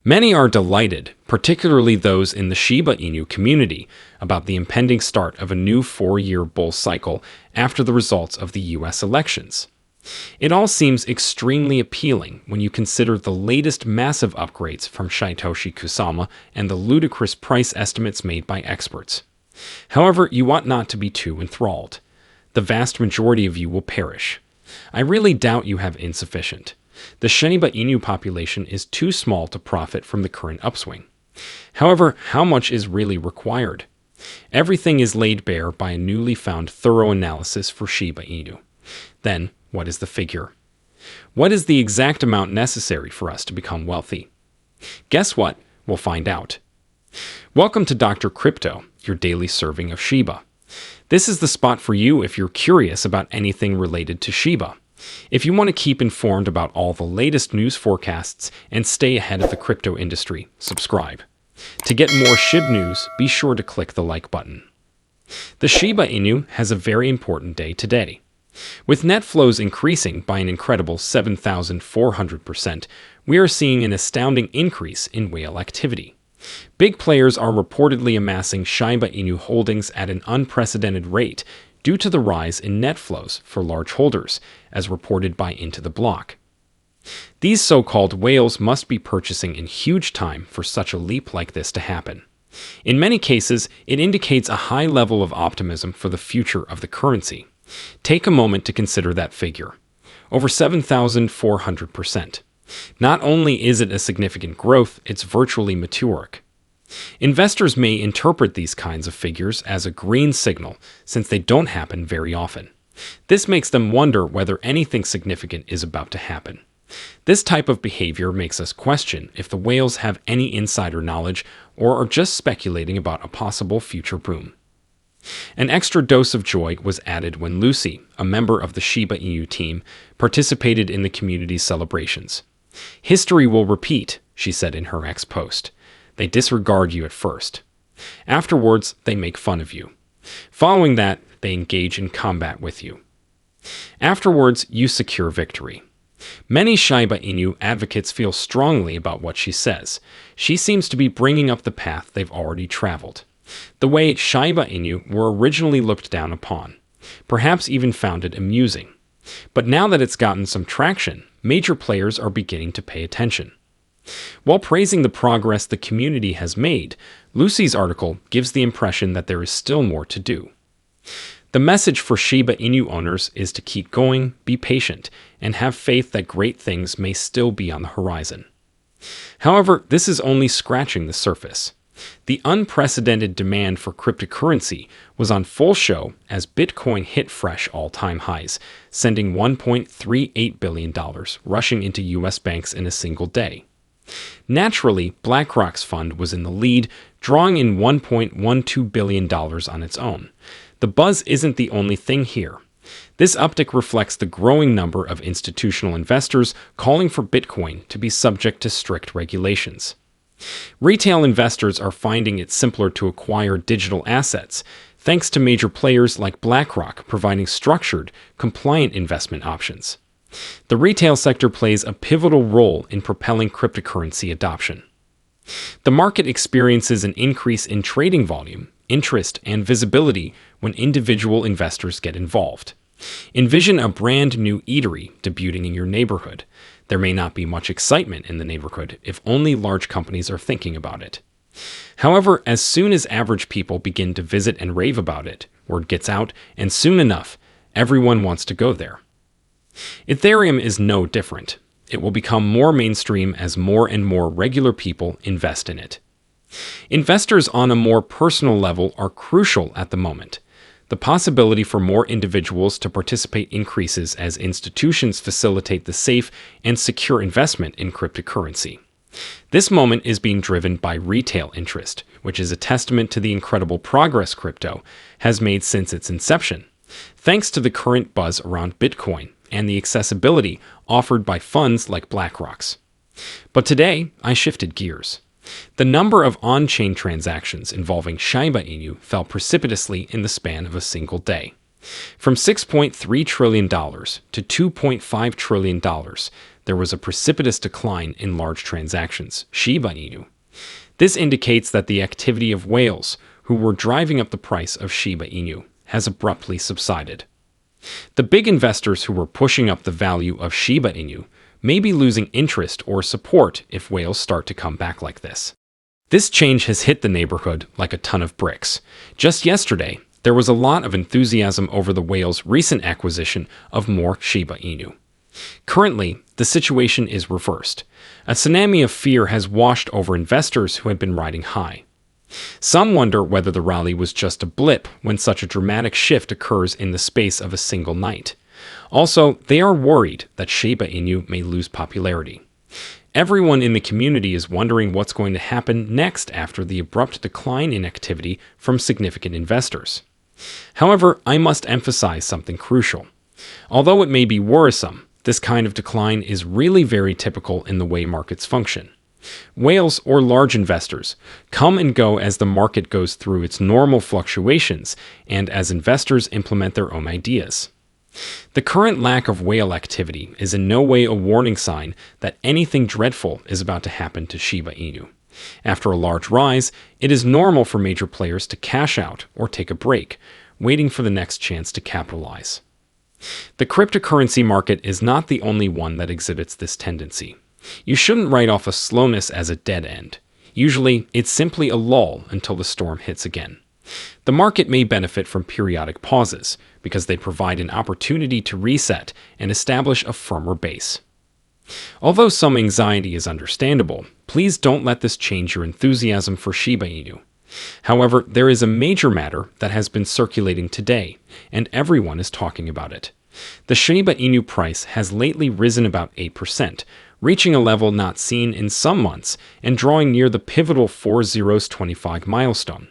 Many are delighted, particularly those in the Shiba Inu community, about the impending start of a new 4-year bull cycle after the results of the US elections. It all seems extremely appealing when you consider the latest massive upgrades from Satoshi Kusama and the ludicrous price estimates made by experts. However, you ought not to be too enthralled. The vast majority of you will perish. I really doubt you have insufficient. The Shiba Inu population is too small to profit from the current upswing. However, how much is really required? Everything is laid bare by a newly found thorough analysis for Shiba Inu. Then, what is the figure? What is the exact amount necessary for us to become wealthy? Guess what? We'll find out. Welcome to Dr. Crypto, your daily serving of Shiba. This is the spot for you if you're curious about anything related to Shiba. If you want to keep informed about all the latest news forecasts and stay ahead of the crypto industry, subscribe. To get more SHIB news, be sure to click the like button. The Shiba Inu has a very important day today. With net flows increasing by an incredible 7,400%, we are seeing an astounding increase in whale activity. Big players are reportedly amassing Shiba Inu holdings at an unprecedented rate due to the rise in net flows for large holders, as reported by Into the Block. These so-called whales must be purchasing in huge time for such a leap like this to happen. In many cases, it indicates a high level of optimism for the future of the currency. Take a moment to consider that figure. Over 7,400%. Not only is it a significant growth, it's virtually meteoric. Investors may interpret these kinds of figures as a green signal, since they don't happen very often. This makes them wonder whether anything significant is about to happen. This type of behavior makes us question if the whales have any insider knowledge or are just speculating about a possible future boom. An extra dose of joy was added when Lucy, a member of the Shiba Inu team, participated in the community's celebrations. "History will repeat," she said in her X post. "They disregard you at first. Afterwards, they make fun of you. Following that, they engage in combat with you. Afterwards, you secure victory." Many Shiba Inu advocates feel strongly about what she says. She seems to be bringing up the path they've already traveled. The way Shiba Inu were originally looked down upon, perhaps even found it amusing. But now that it's gotten some traction, major players are beginning to pay attention. While praising the progress the community has made, Lucy's article gives the impression that there is still more to do. The message for Shiba Inu owners is to keep going, be patient, and have faith that great things may still be on the horizon. However, this is only scratching the surface. The unprecedented demand for cryptocurrency was on full show as Bitcoin hit fresh all-time highs, sending $1.38 billion rushing into U.S. banks in a single day. Naturally, BlackRock's fund was in the lead, drawing in $1.12 billion on its own. The buzz isn't the only thing here. This uptick reflects the growing number of institutional investors calling for Bitcoin to be subject to strict regulations. Retail investors are finding it simpler to acquire digital assets, thanks to major players like BlackRock providing structured, compliant investment options. The retail sector plays a pivotal role in propelling cryptocurrency adoption. The market experiences an increase in trading volume, interest, and visibility when individual investors get involved. Envision a brand new eatery debuting in your neighborhood. There may not be much excitement in the neighborhood if only large companies are thinking about it. However, as soon as average people begin to visit and rave about it, word gets out, and soon enough, everyone wants to go there. Ethereum is no different. It will become more mainstream as more and more regular people invest in it. Investors on a more personal level are crucial at the moment. The possibility for more individuals to participate increases as institutions facilitate the safe and secure investment in cryptocurrency. This moment is being driven by retail interest, which is a testament to the incredible progress crypto has made since its inception, thanks to the current buzz around Bitcoin and the accessibility offered by funds like BlackRock's. But today, I shifted gears. The number of on-chain transactions involving Shiba Inu fell precipitously in the span of a single day. From $6.3 trillion to $2.5 trillion, there was a precipitous decline in large transactions, Shiba Inu. This indicates that the activity of whales, who were driving up the price of Shiba Inu, has abruptly subsided. The big investors who were pushing up the value of Shiba Inu may be losing interest or support if whales start to come back like this. This change has hit the neighborhood like a ton of bricks. Just yesterday, there was a lot of enthusiasm over the whale's recent acquisition of more Shiba Inu. Currently, the situation is reversed. A tsunami of fear has washed over investors who had been riding high. Some wonder whether the rally was just a blip when such a dramatic shift occurs in the space of a single night. Also, they are worried that Shiba Inu may lose popularity. Everyone in the community is wondering what's going to happen next after the abrupt decline in activity from significant investors. However, I must emphasize something crucial. Although it may be worrisome, this kind of decline is really very typical in the way markets function. Whales, or large investors, come and go as the market goes through its normal fluctuations and as investors implement their own ideas. The current lack of whale activity is in no way a warning sign that anything dreadful is about to happen to Shiba Inu. After a large rise, it is normal for major players to cash out or take a break, waiting for the next chance to capitalize. The cryptocurrency market is not the only one that exhibits this tendency. You shouldn't write off a slowness as a dead end. Usually, it's simply a lull until the storm hits again. The market may benefit from periodic pauses because they provide an opportunity to reset and establish a firmer base. Although some anxiety is understandable, please don't let this change your enthusiasm for Shiba Inu. However, there is a major matter that has been circulating today, and everyone is talking about it. The Shiba Inu price has lately risen about 8%, reaching a level not seen in some months and drawing near the pivotal 4025 milestone.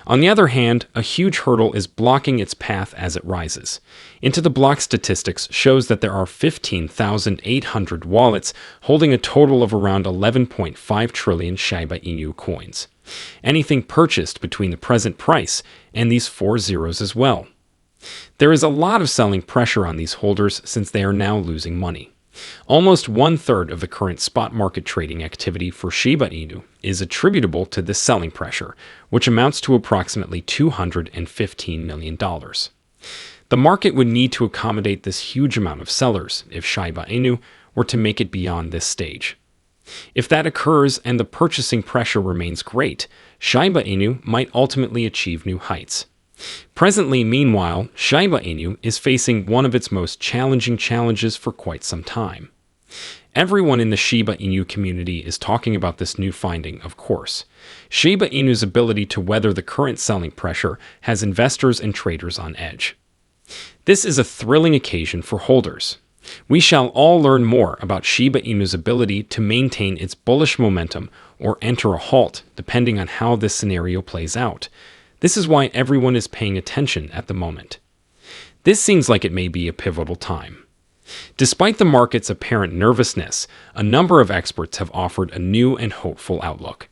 On the other hand, a huge hurdle is blocking its path as it rises. Into the Block statistics shows that there are 15,800 wallets holding a total of around 11.5 trillion Shiba Inu coins. Anything purchased between the present price and these 4 zeros as well. There is a lot of selling pressure on these holders since they are now losing money. Almost 1/3 of the current spot market trading activity for Shiba Inu is attributable to this selling pressure, which amounts to approximately $215 million. The market would need to accommodate this huge amount of sellers if Shiba Inu were to make it beyond this stage. If that occurs and the purchasing pressure remains great, Shiba Inu might ultimately achieve new heights. Presently, meanwhile, Shiba Inu is facing one of its most challenging challenges for quite some time. Everyone in the Shiba Inu community is talking about this new finding, of course. Shiba Inu's ability to weather the current selling pressure has investors and traders on edge. This is a thrilling occasion for holders. We shall all learn more about Shiba Inu's ability to maintain its bullish momentum or enter a halt, depending on how this scenario plays out. This is why everyone is paying attention at the moment. This seems like it may be a pivotal time. Despite the market's apparent nervousness, a number of experts have offered a new and hopeful outlook.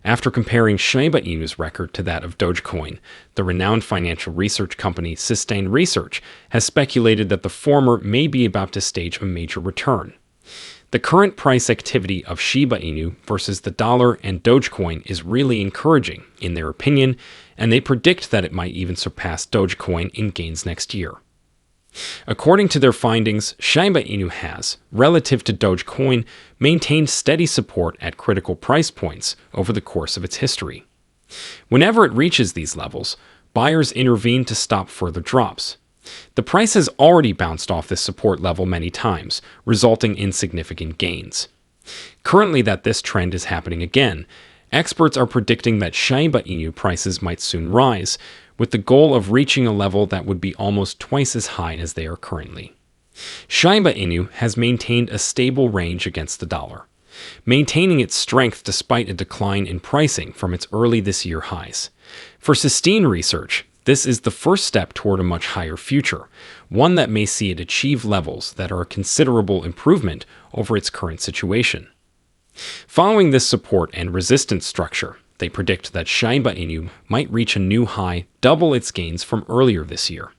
After comparing Shiba Inu's record to that of Dogecoin, the renowned financial research company Sustained Research has speculated that the former may be about to stage a major return. The current price activity of Shiba Inu versus the dollar and Dogecoin is really encouraging, in their opinion, and they predict that it might even surpass Dogecoin in gains next year. According to their findings, Shiba Inu has, relative to Dogecoin, maintained steady support at critical price points over the course of its history. Whenever it reaches these levels, buyers intervene to stop further drops. The price has already bounced off this support level many times, resulting in significant gains. Currently, that this trend is happening again, experts are predicting that Shiba Inu prices might soon rise, with the goal of reaching a level that would be almost twice as high as they are currently. Shiba Inu has maintained a stable range against the dollar, maintaining its strength despite a decline in pricing from its early this year highs. For Sustained Research, this is the first step toward a much higher future, one that may see it achieve levels that are a considerable improvement over its current situation. Following this support and resistance structure, they predict that Shiba Inu might reach a new high, double its gains from earlier this year.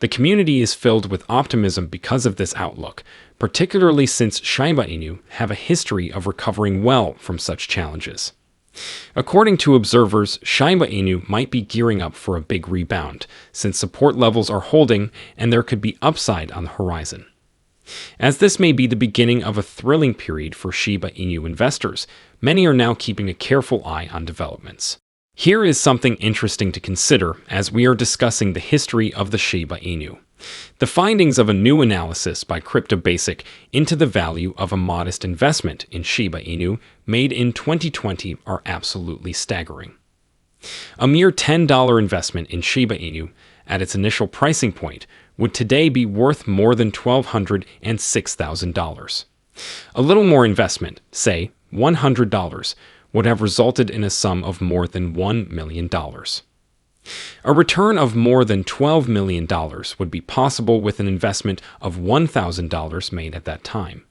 The community is filled with optimism because of this outlook, particularly since Shiba Inu have a history of recovering well from such challenges. According to observers, Shiba Inu might be gearing up for a big rebound, since support levels are holding and there could be upside on the horizon. As this may be the beginning of a thrilling period for Shiba Inu investors, many are now keeping a careful eye on developments. Here is something interesting to consider as we are discussing the history of the Shiba Inu. The findings of a new analysis by CryptoBasic into the value of a modest investment in Shiba Inu made in 2020 are absolutely staggering. A mere $10 investment in Shiba Inu at its initial pricing point would today be worth more than $1,200 and $6,000. A little more investment, say $100, would have resulted in a sum of more than $1 million. A return of more than $12 million would be possible with an investment of $1,000 made at that time.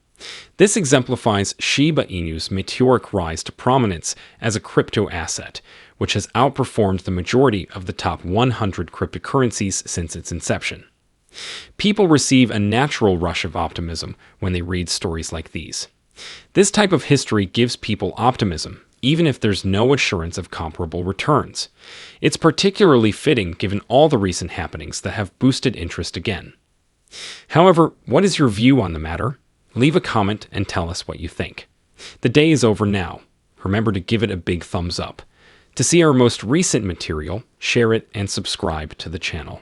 This exemplifies Shiba Inu's meteoric rise to prominence as a crypto asset, which has outperformed the majority of the top 100 cryptocurrencies since its inception. People receive a natural rush of optimism when they read stories like these. This type of history gives people optimism, even if there's no assurance of comparable returns. It's particularly fitting given all the recent happenings that have boosted interest again. However, what is your view on the matter? Leave a comment and tell us what you think. The day is over now. Remember to give it a big thumbs up. To see our most recent material, share it and subscribe to the channel.